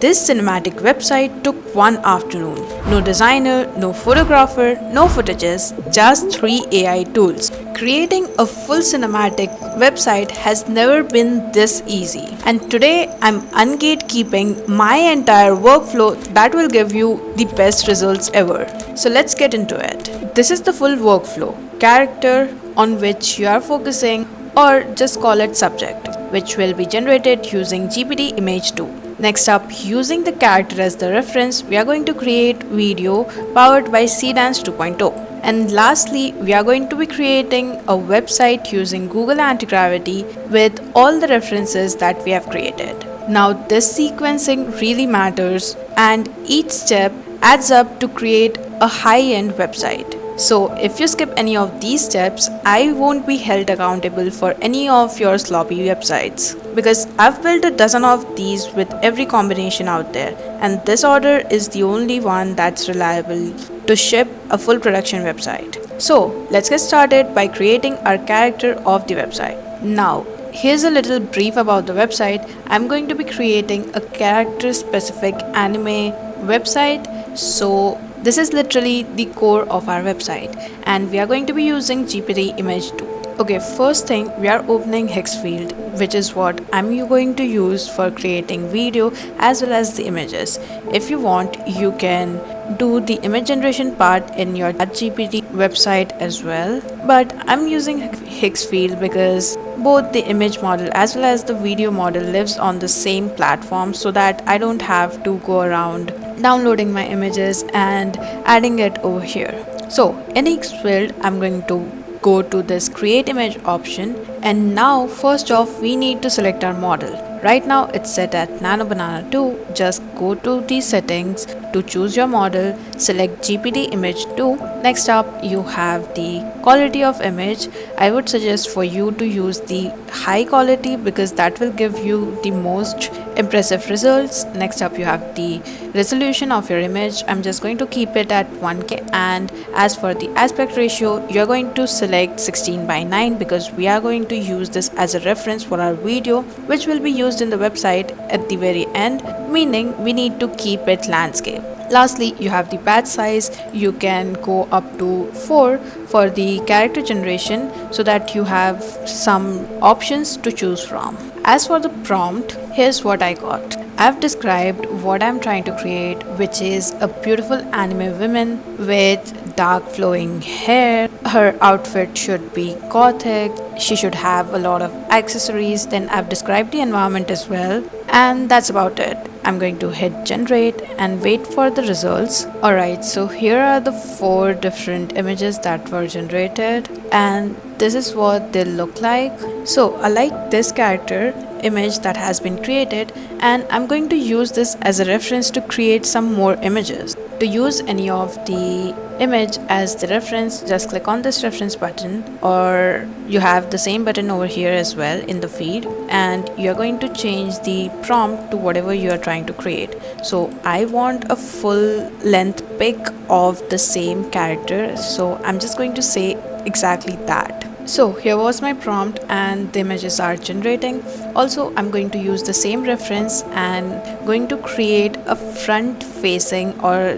This cinematic website took one afternoon. No designer, no photographer, no footages, just 3 AI tools. Creating a full cinematic website has never been this easy. And today I'm ungatekeeping my entire workflow that will give you the best results ever. So let's get into it. This is the full workflow. Character on which you are focusing, or just call it subject, which will be generated using GPT Image 2. Next up, using the character as the reference, we are going to create video powered by SEEDANCE 2.0. And lastly, we are going to be creating a website using Google Antigravity with all the references that we have created. Now this sequencing really matters, and each step adds up to create a high-end website. So if you skip any of these steps, I won't be held accountable for any of your sloppy websites, because I've built a dozen of these with every combination out there, and this order is the only one that's reliable to ship a full production website. So let's get started by creating our character of the website. Now here's a little brief about the website. I'm going to be creating a character specific anime website. So this is literally the core of our website, and we are going to be using GPT Image 2. Okay, first thing, we are opening hex field, which is what I'm going to use for creating video as well as the images. If you want, you can do the image generation part in your GPT website as well, but I'm using hex field because both the image model as well as the video model lives on the same platform, so that I don't have to go around downloading my images and adding it over here. So in hex field, I'm going to go to this create image option, and now first off we need to select our model. Right now it's set at Nano Banana 2. Just go to the settings to choose your model, select GPT Image 2. Next up you have the quality of image. I would suggest for you to use the high quality because that will give you the most impressive results. Next up you have the resolution of your image. I'm just going to keep it at 1K, and as for the aspect ratio, you're going to select 16:9 because we are going to use this as a reference for our video, which will be used in the website at the very end, meaning we need to keep it landscape. Lastly, you have the batch size. You can go up to 4 for the character generation, so that you have some options to choose from. As for the prompt, here's what I got. I've described what I'm trying to create, which is a beautiful anime woman with dark flowing hair. Her outfit should be gothic. She should have a lot of accessories. Then I've described the environment as well, and that's about it. I'm going to hit generate and wait for the results. Alright, so here are the 4 different images that were generated, and this is what they look like. So I like this character image that has been created, and I'm going to use this as a reference to create some more images. To use any of the image as the reference, just click on this reference button, or you have the same button over here as well in the feed, and you're going to change the prompt to whatever you are trying to create. So I want a full length pic of the same character, so I'm just going to say exactly that. So here was my prompt, and the images are generating. Also, I'm going to use the same reference and going to create a front facing, or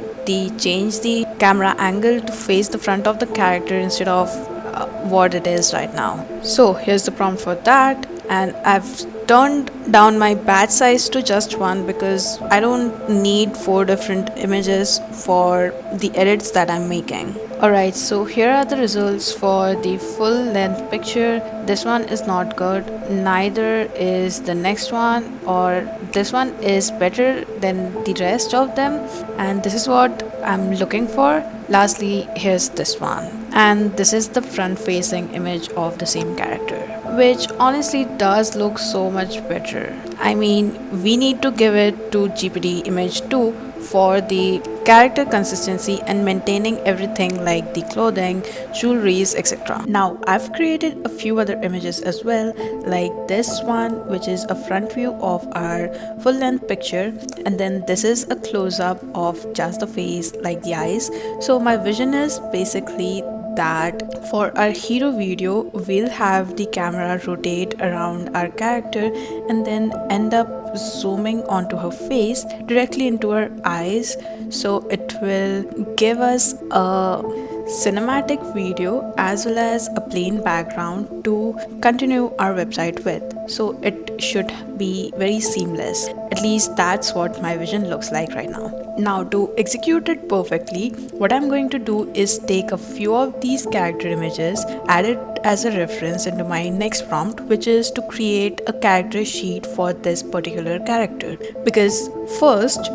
change the camera angle to face the front of the character instead of what it is right now. So here's the prompt for that, and I've turned down my batch size to just 1 because I don't need 4 different images for the edits that I'm making. Alright, so here are the results for the full length picture. This one is not good, neither is the next one, or this one is better than the rest of them, and this is what I'm looking for. Lastly, here's this one, and this is the front facing image of the same character, which honestly does look so much better. I mean, we need to give it to GPT Image 2 for the character consistency and maintaining everything like the clothing, jewelries, etc. Now I've created a few other images as well, like this one, which is a front view of our full length picture, and then this is a close-up of just the face, like the eyes. So my vision is basically that for our hero video, we'll have the camera rotate around our character and then end up zooming onto her face directly into her eyes, so it will give us a cinematic video as well as a plain background to continue our website with. So it should be very seamless. At least that's what my vision looks like right now. Now, to execute it perfectly, what I'm going to do is take a few of these character images, add it as a reference into my next prompt, which is to create a character sheet for this particular character. Because first,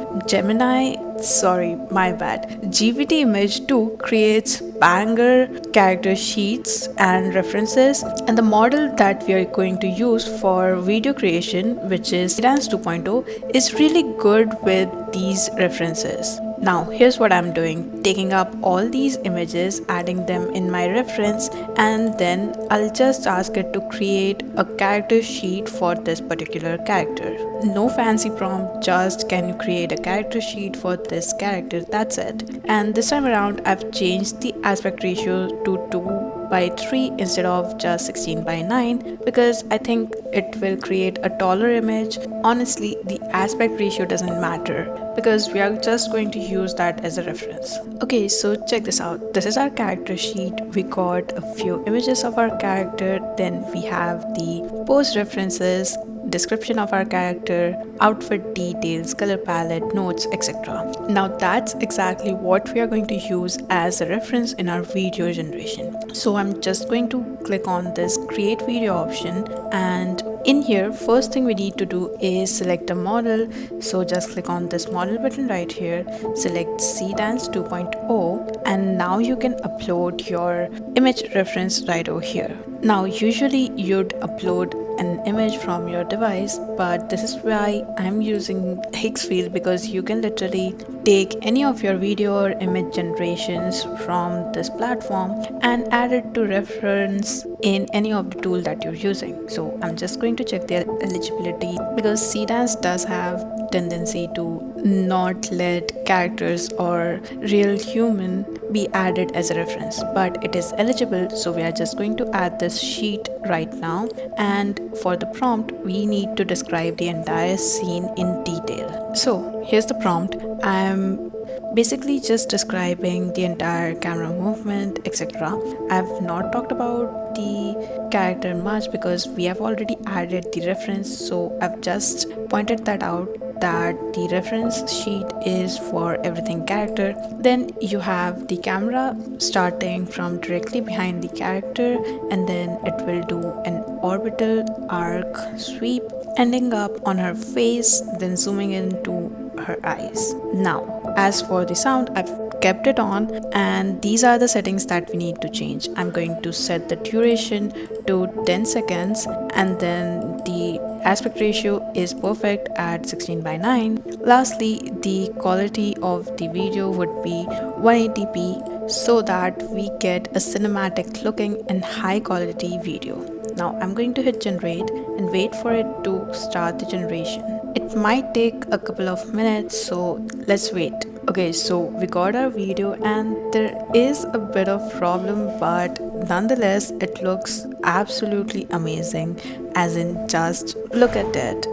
GPT Image 2 creates banger character sheets and references, and the model that we are going to use for video creation, which is SEEDANCE 2.0, is really good with these references. Now here's what I'm doing, taking up all these images, adding them in my reference, and then I'll just ask it to create a character sheet for this particular character. No fancy prompt, just can you create a character sheet for this character, that's it. And this time around I've changed the aspect ratio to 2:3 instead of just 16:9 because I think it will create a taller image. Honestly, the aspect ratio doesn't matter because we are just going to use that as a reference. Okay, so check this out. This is our character sheet. We got a few images of our character, then we have the post references, description of our character, outfit details, color palette, notes, etc. Now that's exactly what we are going to use as a reference in our video generation. So I'm just going to click on this create video option, and in here first thing we need to do is select a model. So just click on this model button right here, select SEEDANCE 2.0, and now you can upload your image reference right over here. Now usually you'd upload an image from your device, but this is why I'm using Higgsfield, because you can literally take any of your video or image generations from this platform and add it to reference in any of the tool that you're using. So I'm just going to check their eligibility, because SEEDANCE does have tendency to not let characters or real human be added as a reference, but it is eligible, so we are just going to add this sheet right now. And for the prompt, we need to describe the entire scene in detail. So here's the prompt. I'm basically just describing the entire camera movement, etc. I've not talked about the character much because we have already added the reference, so I've just pointed that out, that the reference sheet is for everything character. Then you have the camera starting from directly behind the character, and then it will do an orbital arc sweep ending up on her face, then zooming into her eyes. Now as for the sound, I've kept it on, and these are the settings that we need to change. I'm going to set the duration to 10 seconds, and then the aspect ratio is perfect at 16:9. Lastly, the quality of the video would be 180p so that we get a cinematic looking and high quality video. Now I'm going to hit generate and wait for it to start the generation. It might take a couple of minutes, so let's wait. Okay, so we got our video and there is a bit of problem, but nonetheless it looks absolutely amazing, as in just look at it.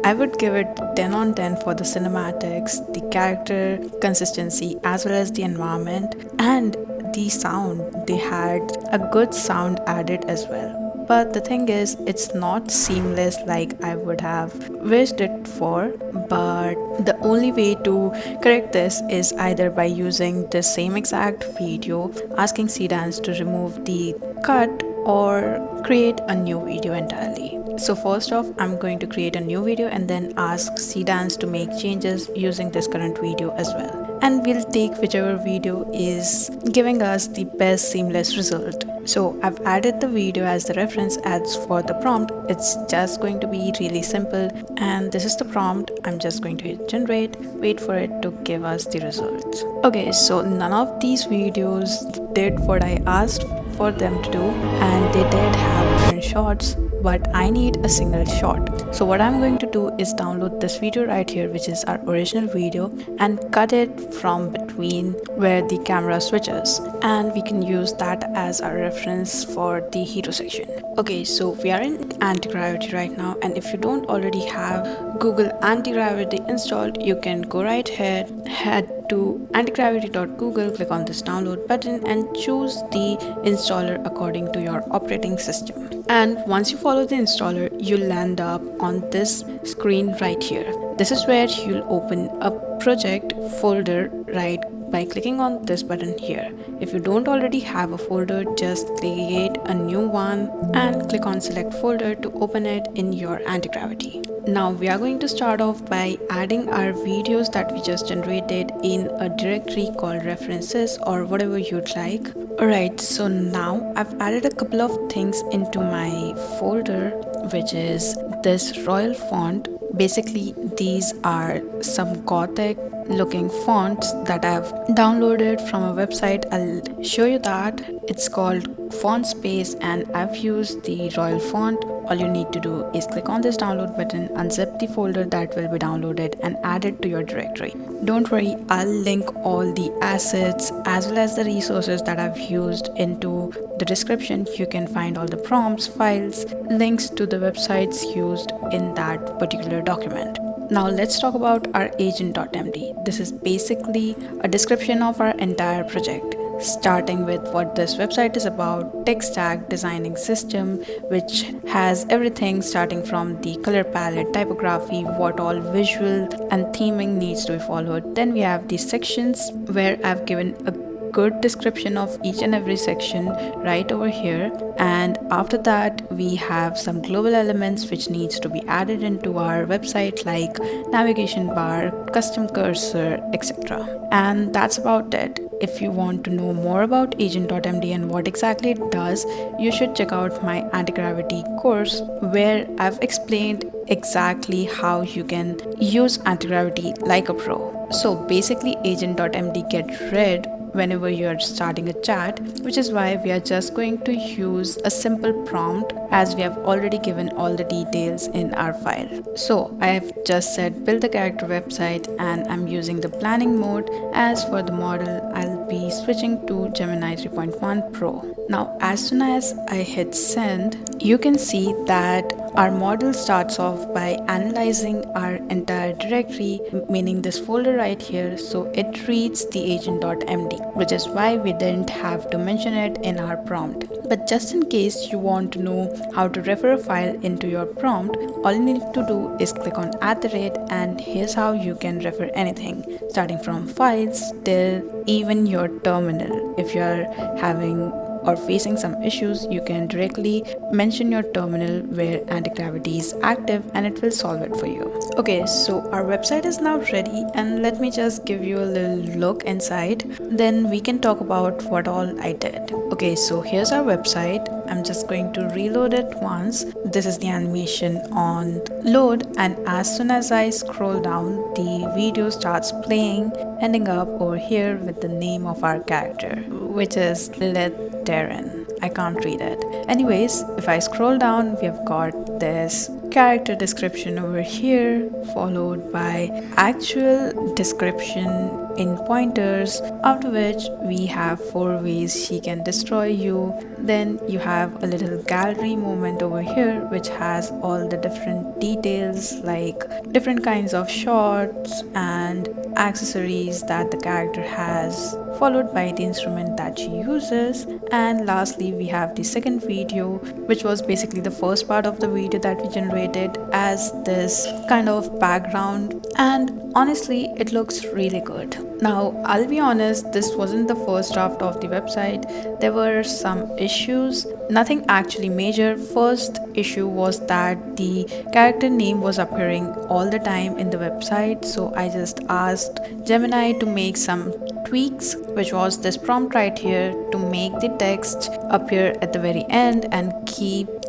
I would give it 10 on 10 for the cinematics, the character consistency, as well as the environment and the sound. They had a good sound added as well. But the thing is, it's not seamless like I would have wished it for. But the only way to correct this is either by using the same exact video, asking SEEDANCE to remove the cut, or create a new video entirely. So first off, I'm going to create a new video and then ask SEEDANCE to make changes using this current video as well. And we'll take whichever video is giving us the best seamless result. So I've added the video as the reference. As for the prompt, it's just going to be really simple, and this is the prompt. I'm just going to hit generate, wait for it to give us the results. Okay, so none of these videos did what I asked for them to do, and they did have different shots, but I need a single shot. So what I'm going to do is download this video right here, which is our original video, and cut it from between where the camera switches, and we can use that as our reference for the hero section. Okay, so we are in Antigravity right now, and if you don't already have Google Antigravity installed, you can go right ahead, head to antigravity.google, click on this download button and choose the installer according to your operating system. And once you follow the installer, you'll land up on this screen right here. This is where you'll open a project folder right by clicking on this button here. If you don't already have a folder, just create a new one and click on select folder to open it in your Antigravity. Now we are going to start off by adding our videos that we just generated in a directory called references or whatever you'd like. Alright, so now I've added a couple of things into my folder, which is this royal font. Basically, these are some gothic looking fonts that I've downloaded from a website. I'll show you that. It's called Font Space and I've used the royal font. All you need to do is click on this download button, unzip the folder that will be downloaded and add it to your directory. Don't worry, I'll link all the assets as well as the resources that I've used into the description. You can find all the prompts, files, links to the websites used in that particular document. Now let's talk about our agent.md. This is basically a description of our entire project, starting with what this website is about, tech stack, designing system, which has everything starting from the color palette, typography, what all visual and theming needs to be followed. Then we have these sections where I've given a good description of each and every section right over here, and after that we have some global elements which needs to be added into our website, like navigation bar, custom cursor, etc. And that's about it. If you want to know more about agent.md and what exactly it does, you should check out my Antigravity course where I've explained exactly how you can use Antigravity like a pro. So basically agent.md gets read whenever you are starting a chat, which is why we are just going to use a simple prompt as we have already given all the details in our file. So I have just said build the character website and I'm using the planning mode. As for the model, I'll be switching to Gemini 3.1 Pro. Now as soon as I hit send, you can see that our model starts off by analyzing our entire directory, meaning this folder right here, so it reads the agent.md, which is why we didn't have to mention it in our prompt. But just in case you want to know how to refer a file into your prompt, all you need to do is click on @ and here's how you can refer anything, starting from files till even your terminal. If you are having or facing some issues, you can directly mention your terminal where Antigravity is active and it will solve it for you. Okay, so our website is now ready and let me just give you a little look inside. Then we can talk about what all I did. Okay, so here's our website. I'm just going to reload it once. This is the animation on load, and as soon as I scroll down, the video starts playing, ending up over here with the name of our character, which is Lilith Darren. I can't read it. Anyways, if I scroll down, we have got this character description over here, followed by actual description in pointers, after which we have 4 ways she can destroy you. Then you have a little gallery moment over here which has all the different details like different kinds of shots and accessories that the character has, followed by the instrument that she uses. And lastly, we have the second video, which was basically the first part of the video that we generated as this kind of background, and honestly it looks really good. Now I'll be honest, this wasn't the first draft of the website. There were some issues, nothing actually major. First issue was that the character name was appearing all the time in the website, so I just asked Gemini to make some tweaks, which was this prompt right here, to make the text appear at the very end and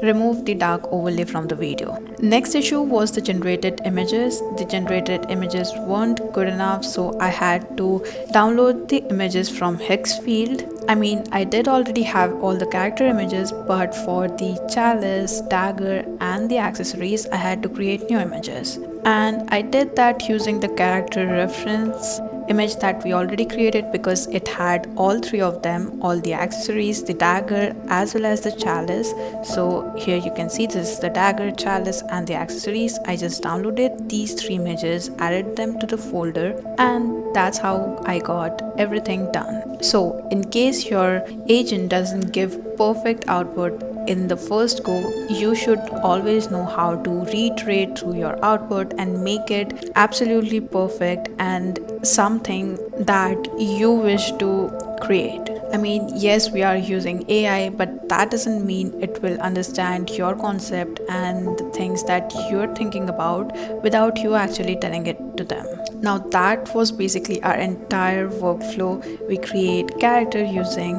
remove the dark overlay from the video. Next issue was the generated images. The generated images weren't good enough, so I had to download the images from Hexfield I mean, I did already have all the character images, but for the chalice, dagger, and the accessories, I had to create new images. And I did that using the character reference image that we already created because it had all three of them, all the accessories, the dagger, as well as the chalice. So here you can see this is the dagger, chalice, and the accessories. I just downloaded these three images, added them to the folder, and that's how I got everything done. So in case your agent doesn't give perfect output in the first go, you should always know how to reiterate through your output and make it absolutely perfect and something that you wish to create. I mean, yes, we are using AI, but that doesn't mean it will understand your concept and the things that you're thinking about without you actually telling it to them. Now, that was basically our entire workflow. We create character using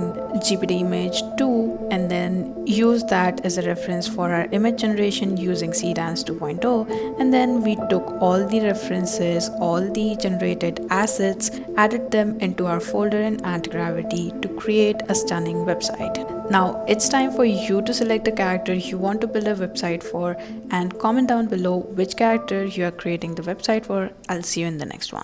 GPT Image 2 and then use that as a reference for our image generation using SEEDANCE 2.0. And then we took all the references, all the generated assets, added them into our folder in Antigravity to create a stunning website. Now it's time for you to select the character you want to build a website for and comment down below which character you are creating the website for. I'll see you in the next one.